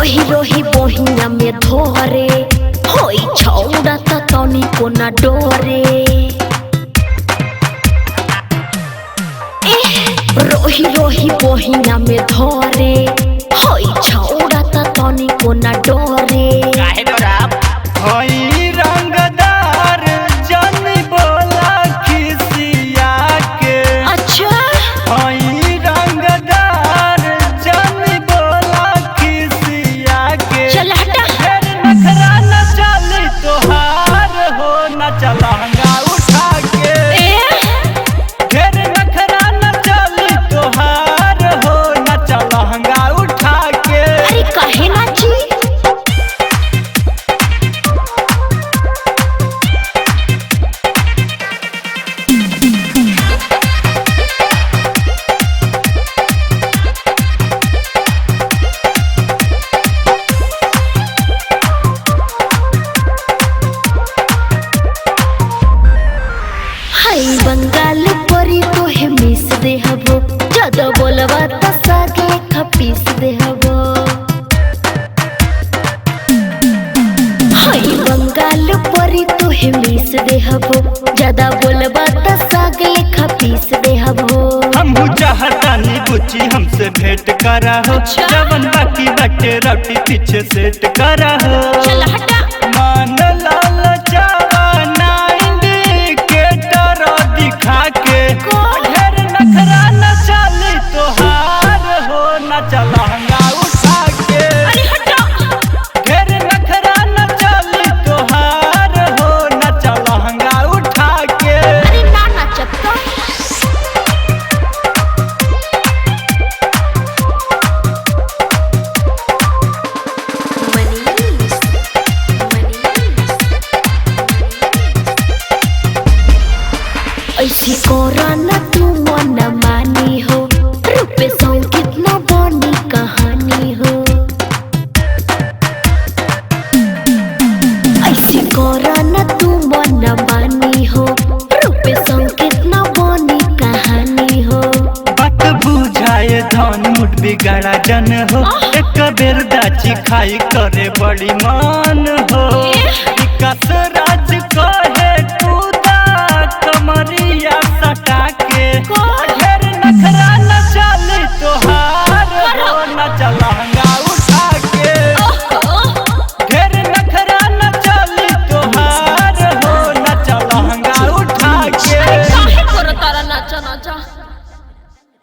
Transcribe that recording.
रोही रोही बहिया में धोरे होई छौड़ा त तनी को ना डोरे। रोही रोही बहिया में धोरे होई छौड़ा त तनी को ना डोरे। काहे डराब होई रंगदार जानी बोला खिसिया के। अच्छा होई रंगदार जानी बोला खिसिया के। चल हटा। फिर नखरा न चली तोहार हो न चलहंगा उठा के। फिर नखरा न चली तोहार हो न चलहंगा उठा के। अरे काहे ना जी बंगाल परी तो है मिस दे हबो ज्यादा बोलबा त सागे खपीस दे हबो। हाय बंगाल परी तो है मिस दे हबो ज्यादा बोलबा त सागे खपीस दे हबो। हम चाहतानी बुच्ची हमसे भेंट करा हो। जवन बाकी बाटे रोटी पीछे सेट करा हो। चल हटा। मान लाल चावा इंडिकेटर दिखा के। ढेर नखरा न चली तोहार हो न चलहंगा उठा के। अरे हटा। ढेर नखरा न चली तोहार हो न चलहंगा उठा के। अरे ना नाचत तो ऐसी कोरा न तू मन मानी हो रूपे सौ कितना बनी कहानी हो। ऐसी कोरा न तू मन मानी हो रूपे सौ कितना बनी कहानी हो। बात बुझाए धन मुठ बिगाड़ा जन हो। एक बेर दाची खाई करे बड़ी मान हो। विकास राज कहे